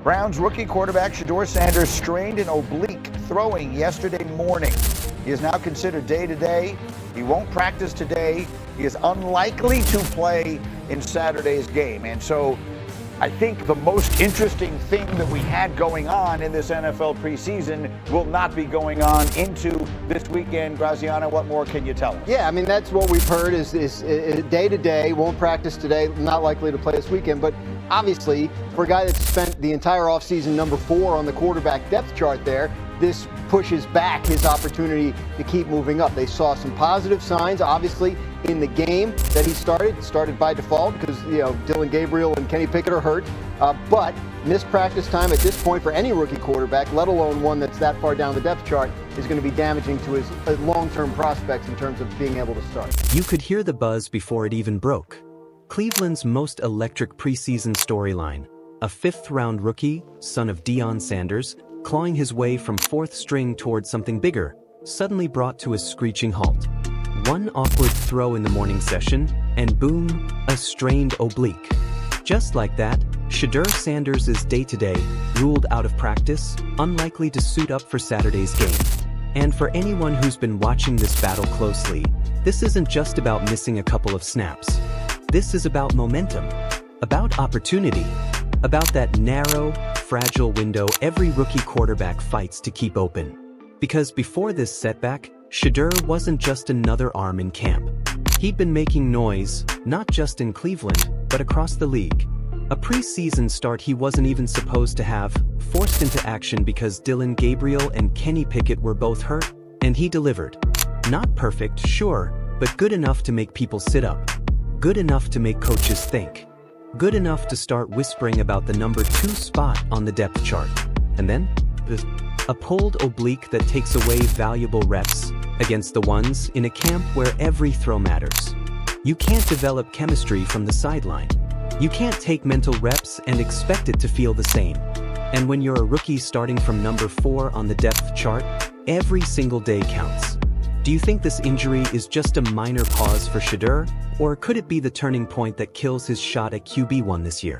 Browns rookie quarterback Shedeur Sanders strained an oblique throwing yesterday morning. He is now considered day-to-day. He won't practice today. He is unlikely to play in Saturday's game. And so I think the most interesting thing that we had going on in this NFL preseason will not be going on into this weekend. Graziano, what more can you tell us? Yeah, I mean, that's what we've heard is day-to-day, won't practice today, not likely to play this weekend. But obviously, for a guy that spent the entire offseason number 4 on the quarterback depth chart there, this pushes back his opportunity to keep moving up. They saw some positive signs, obviously, in the game that he started by default because, Dylan Gabriel and Kenny Pickett are hurt. But missed practice time at this point for any rookie quarterback, let alone one that's that far down the depth chart, is going to be damaging to his long-term prospects in terms of being able to start. You could hear the buzz before it even broke. Cleveland's most electric preseason storyline, a 5th-round rookie, son of Deion Sanders, clawing his way from 4th string towards something bigger, suddenly brought to a screeching halt. One awkward throw in the morning session, and boom, a strained oblique. Just like that, Shedeur Sanders is day-to-day, ruled out of practice, unlikely to suit up for Saturday's game. And for anyone who's been watching this battle closely, this isn't just about missing a couple of snaps. This is about momentum, about opportunity, about that narrow, fragile window every rookie quarterback fights to keep open. Because before this setback, Shedeur wasn't just another arm in camp. He'd been making noise, not just in Cleveland, but across the league. A preseason start he wasn't even supposed to have, forced into action because Dylan Gabriel and Kenny Pickett were both hurt, and he delivered. Not perfect, sure, but good enough to make people sit up. Good enough to make coaches think. Good enough to start whispering about the number 2 spot on the depth chart. And then, a pulled oblique that takes away valuable reps against the ones in a camp where every throw matters. You can't develop chemistry from the sideline. You can't take mental reps and expect it to feel the same. And when you're a rookie starting from number 4 on the depth chart, every single day counts. Do you think this injury is just a minor pause for Shedeur, or could it be the turning point that kills his shot at QB1 this year?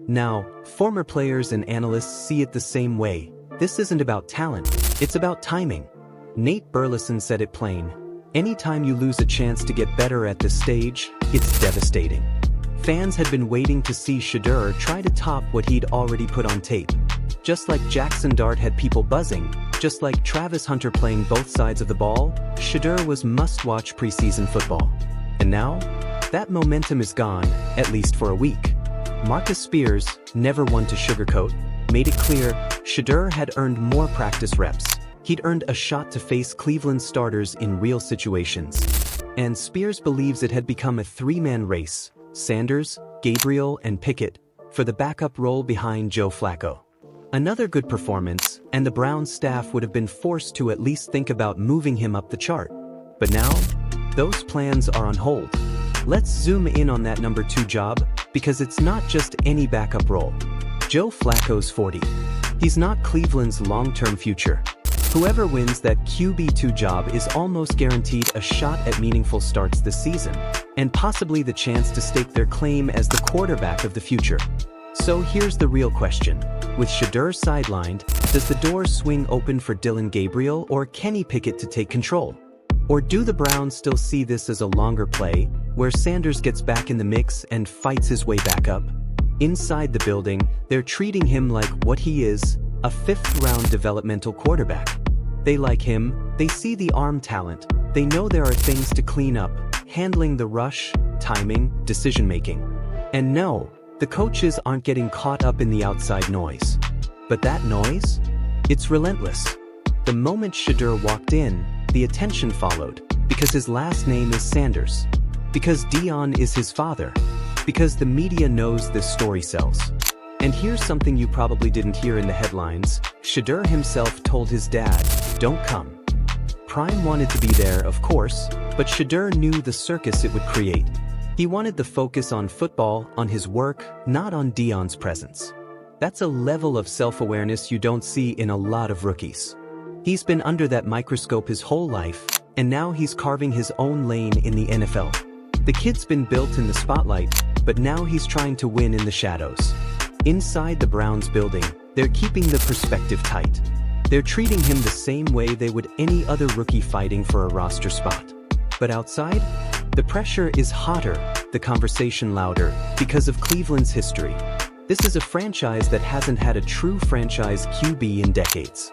Now, former players and analysts see it the same way. This isn't about talent, it's about timing. Nate Burleson said it plain. Anytime you lose a chance to get better at this stage, it's devastating. Fans had been waiting to see Shedeur try to top what he'd already put on tape. Just like Jackson Dart had people buzzing, just like Travis Hunter playing both sides of the ball, Shedeur was must-watch preseason football. And now, that momentum is gone, at least for a week. Marcus Spears, never one to sugarcoat, made it clear Shedeur had earned more practice reps. He'd earned a shot to face Cleveland starters in real situations. And Spears believes it had become a 3-man race, Sanders, Gabriel, and Pickett, for the backup role behind Joe Flacco. Another good performance, and the Browns staff would have been forced to at least think about moving him up the chart. But now, those plans are on hold. Let's zoom in on that number 2 job, because it's not just any backup role. Joe Flacco's 40. He's not Cleveland's long-term future. Whoever wins that QB2 job is almost guaranteed a shot at meaningful starts this season, and possibly the chance to stake their claim as the quarterback of the future. So here's the real question. With Shedeur sidelined, does the door swing open for Dylan Gabriel or Kenny Pickett to take control? Or do the Browns still see this as a longer play, where Sanders gets back in the mix and fights his way back up? Inside the building, they're treating him like what he is, a 5th-round developmental quarterback. They like him, they see the arm talent, they know there are things to clean up, handling the rush, timing, decision-making. And no, the coaches aren't getting caught up in the outside noise. But that noise? It's relentless. The moment Shedeur walked in, the attention followed, because his last name is Sanders. Because Deion is his father. Because the media knows this story sells. And here's something you probably didn't hear in the headlines. Shedeur himself told his dad, "Don't come." Prime wanted to be there, of course, but Shedeur knew the circus it would create. He wanted the focus on football, on his work, not on Deion's presence. That's a level of self-awareness you don't see in a lot of rookies. He's been under that microscope his whole life, and now he's carving his own lane in the NFL. The kid's been built in the spotlight, but now he's trying to win in the shadows. Inside the Browns building, they're keeping the perspective tight. They're treating him the same way they would any other rookie fighting for a roster spot. But outside, the pressure is hotter, the conversation louder, because of Cleveland's history. This is a franchise that hasn't had a true franchise QB in decades.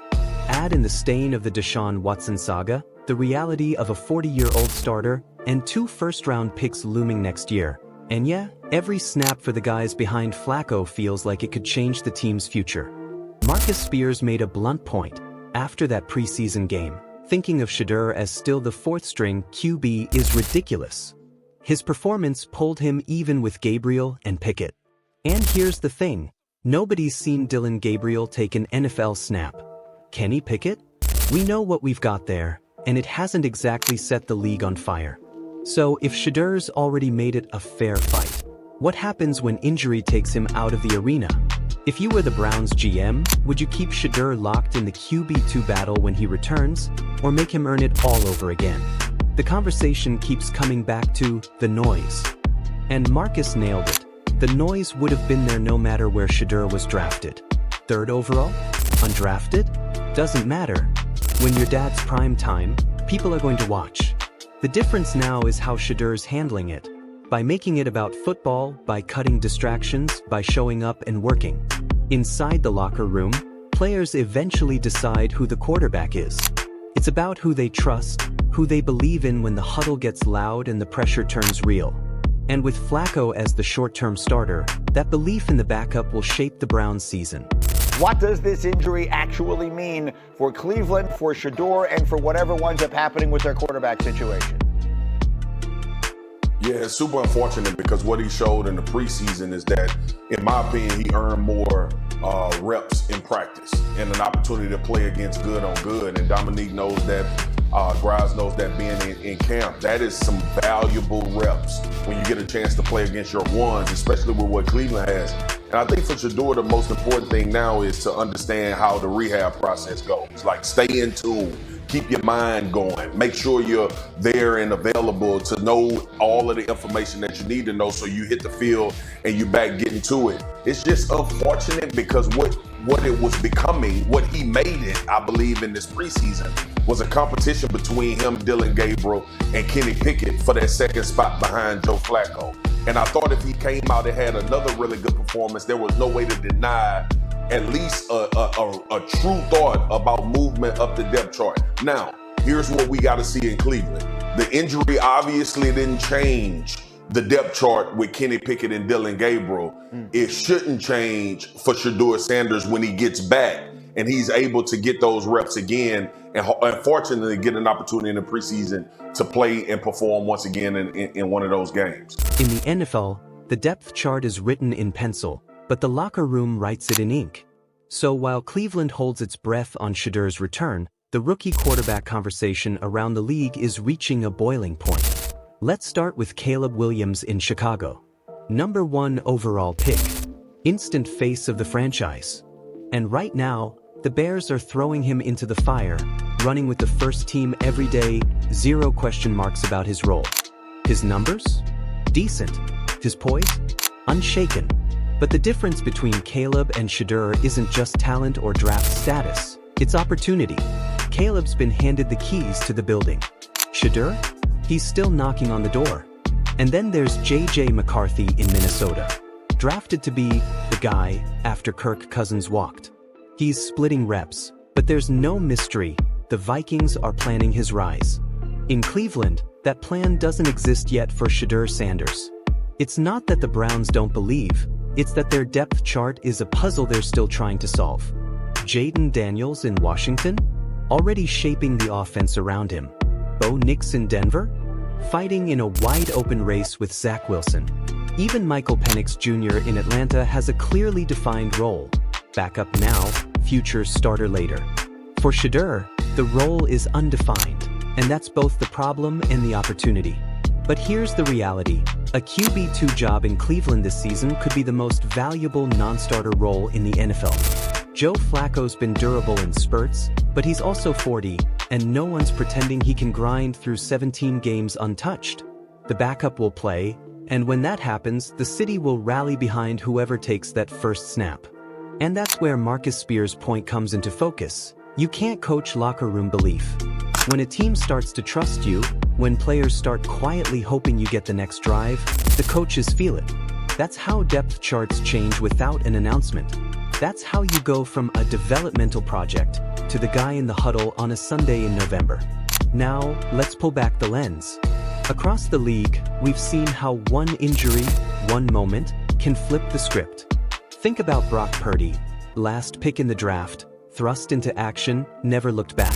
Add in the stain of the Deshaun Watson saga, the reality of a 40-year-old starter, and 2 first-round picks looming next year. And yeah, every snap for the guys behind Flacco feels like it could change the team's future. Marcus Spears made a blunt point after that preseason game. Thinking of Shedeur as still the 4th-string QB is ridiculous. His performance pulled him even with Gabriel and Pickett. And here's the thing, nobody's seen Dylan Gabriel take an NFL snap. Kenny Pickett? We know what we've got there, and it hasn't exactly set the league on fire. So if Shedeur's already made it a fair fight, what happens when injury takes him out of the arena? If you were the Browns GM, would you keep Shedeur locked in the QB2 battle when he returns, or make him earn it all over again? The conversation keeps coming back to the noise. And Marcus nailed it. The noise would have been there no matter where Shedeur was drafted. 3rd overall? Undrafted? Doesn't matter. When your dad's prime time, people are going to watch. The difference now is how Shedeur's handling it. By making it about football, by cutting distractions, by showing up and working. Inside the locker room, players eventually decide who the quarterback is. It's about who they trust, who they believe in when the huddle gets loud and the pressure turns real. And with Flacco as the short-term starter, that belief in the backup will shape the Browns' season. What does this injury actually mean for Cleveland, for Shedeur, and for whatever winds up happening with their quarterback situation? Yeah, it's super unfortunate because what he showed in the preseason is that, in my opinion, he earned more reps in practice and an opportunity to play against good on good. And Dominique knows that, Grimes knows that being in camp, that is some valuable reps when you get a chance to play against your ones, especially with what Cleveland has. And I think for Shedeur, the most important thing now is to understand how the rehab process goes. Like, stay in tune. Keep your mind going. Make sure you're there and available to know all of the information that you need to know so you hit the field and you back getting to it. It's just unfortunate because what it was becoming, what he made it, I believe, in this preseason was a competition between him, Dylan Gabriel, and Kenny Pickett for that 2nd spot behind Joe Flacco. And I thought if he came out and had another really good performance, there was no way to deny at least a true thought about movement up the depth chart. Now, here's what we got to see in Cleveland. The injury obviously didn't change the depth chart with Kenny Pickett and Dylan Gabriel. It shouldn't change for Shedeur Sanders when he gets back and he's able to get those reps again and unfortunately get an opportunity in the preseason to play and perform once again in one of those games. In the NFL, the depth chart is written in pencil, but the locker room writes it in ink. So while Cleveland holds its breath on Shedeur's return, the rookie quarterback conversation around the league is reaching a boiling point. Let's start with Caleb Williams in Chicago. Number 1 overall pick. Instant face of the franchise. And right now, the Bears are throwing him into the fire, running with the first team every day, 0 question marks about his role. His numbers? Decent. His poise? Unshaken. But the difference between Caleb and Shedeur isn't just talent or draft status, it's opportunity. Caleb's been handed the keys to the building. Shedeur? He's still knocking on the door. And then there's J.J. McCarthy in Minnesota. Drafted to be the guy after Kirk Cousins walked. He's splitting reps, but there's no mystery. The Vikings are planning his rise. In Cleveland, that plan doesn't exist yet for Shedeur Sanders. It's not that the Browns don't believe, it's that their depth chart is a puzzle they're still trying to solve. Jaden Daniels in Washington? Already shaping the offense around him. Bo Nix in Denver? Fighting in a wide-open race with Zach Wilson. Even Michael Penix Jr. in Atlanta has a clearly defined role. Backup now, future starter later. For Shedeur, the role is undefined, and that's both the problem and the opportunity. But here's the reality. A QB2 job in Cleveland this season could be the most valuable non-starter role in the NFL. Joe Flacco's been durable in spurts, but he's also 40, and no one's pretending he can grind through 17 games untouched. The backup will play, And when that happens, the city will rally behind whoever takes that first snap. And that's where Marcus Spears' point comes into focus. You can't coach locker room belief. When a team starts to trust you, when players start quietly hoping you get the next drive, the coaches feel it. That's how depth charts change without an announcement. That's how you go from a developmental project to the guy in the huddle on a Sunday in November. Now, let's pull back the lens. Across the league, we've seen how one injury, one moment, can flip the script. Think about Brock Purdy, last pick in the draft, thrust into action, never looked back.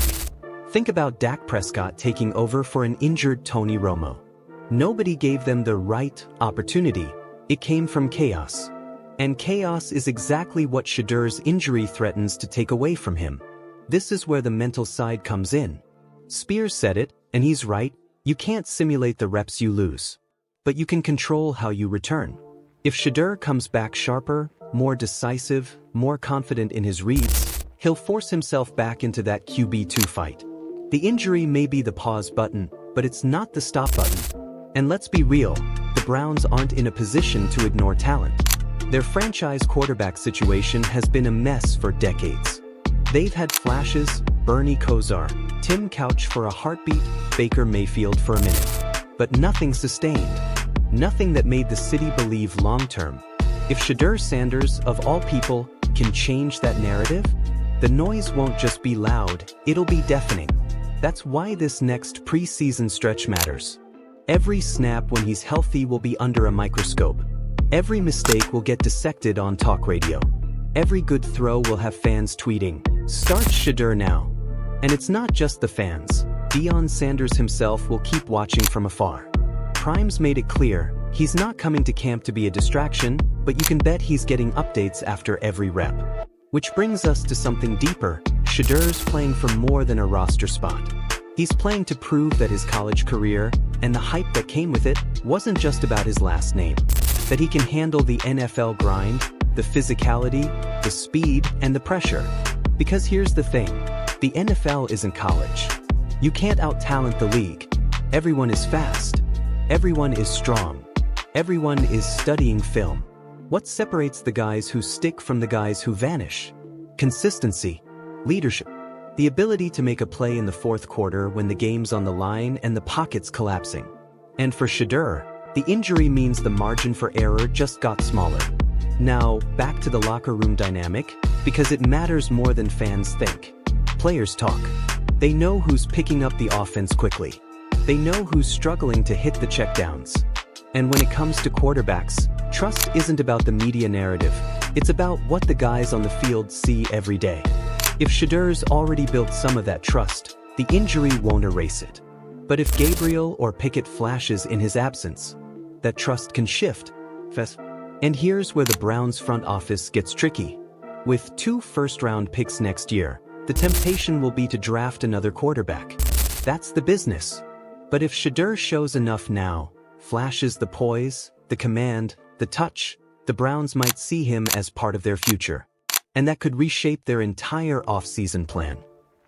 Think about Dak Prescott taking over for an injured Tony Romo. Nobody gave them the right opportunity. It came from chaos. And chaos is exactly what Shedeur's injury threatens to take away from him. This is where the mental side comes in. Spears said it, and he's right, you can't simulate the reps you lose. But you can control how you return. If Shedeur comes back sharper, more decisive, more confident in his reads, he'll force himself back into that QB2 fight. The injury may be the pause button, but it's not the stop button. And let's be real, the Browns aren't in a position to ignore talent. Their franchise quarterback situation has been a mess for decades. They've had flashes, Bernie Kosar, Tim Couch for a heartbeat, Baker Mayfield for a minute. But nothing sustained. Nothing that made the city believe long-term. If Shedeur Sanders, of all people, can change that narrative, the noise won't just be loud, it'll be deafening. That's why this next preseason stretch matters. Every snap when he's healthy will be under a microscope. Every mistake will get dissected on talk radio. Every good throw will have fans tweeting, "Start Shedeur now." And it's not just the fans. Deion Sanders himself will keep watching from afar. Prime's made it clear, he's not coming to camp to be a distraction, but you can bet he's getting updates after every rep. Which brings us to something deeper. Shedeur's playing for more than a roster spot. He's playing to prove that his college career, and the hype that came with it, wasn't just about his last name. That he can handle the NFL grind, the physicality, the speed, and the pressure. Because here's the thing, the NFL isn't college. You can't out-talent the league. Everyone is fast. Everyone is strong. Everyone is studying film. What separates the guys who stick from the guys who vanish? Consistency, leadership, the ability to make a play in the fourth quarter when the game's on the line and the pocket's collapsing. And for Shedeur, the injury means the margin for error just got smaller. Now, back to the locker room dynamic, because it matters more than fans think. Players talk. They know who's picking up the offense quickly. They know who's struggling to hit the checkdowns. And when it comes to quarterbacks, trust isn't about the media narrative. It's about what the guys on the field see every day. If Shedeur's already built some of that trust, the injury won't erase it. But if Gabriel or Pickett flashes in his absence, that trust can shift. And here's where the Browns front office gets tricky. With 2 first-round picks next year, the temptation will be to draft another quarterback. That's the business. But if Shedeur shows enough now, flashes the poise, the command, the touch, the Browns might see him as part of their future. And that could reshape their entire offseason plan.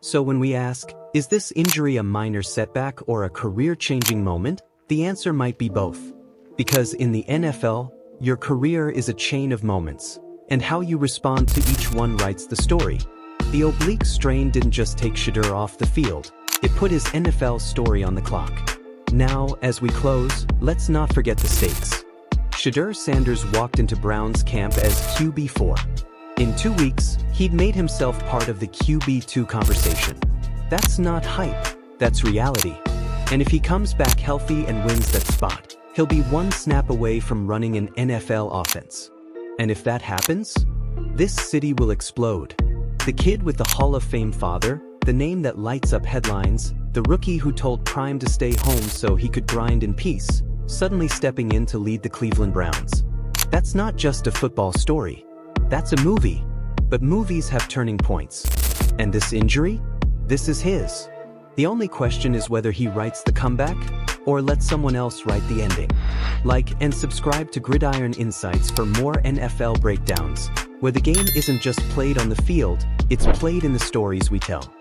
So when we ask, is this injury a minor setback or a career-changing moment? The answer might be both. Because in the NFL, your career is a chain of moments, and how you respond to each one writes the story. The oblique strain didn't just take Shedeur off the field, it put his NFL story on the clock. Now, as we close, let's not forget the stakes. Shedeur Sanders walked into Browns camp as QB4. In 2 weeks, he'd made himself part of the QB2 conversation. That's not hype, that's reality. And if he comes back healthy and wins that spot, he'll be one snap away from running an NFL offense. And if that happens, this city will explode. The kid with the Hall of Fame father, the name that lights up headlines, the rookie who told Prime to stay home so he could grind in peace, suddenly stepping in to lead the Cleveland Browns. That's not just a football story. That's a movie. But movies have turning points. And this injury? This is his. The only question is whether he writes the comeback, or let someone else write the ending. Like and subscribe to Gridiron Insights for more NFL breakdowns, where the game isn't just played on the field, it's played in the stories we tell.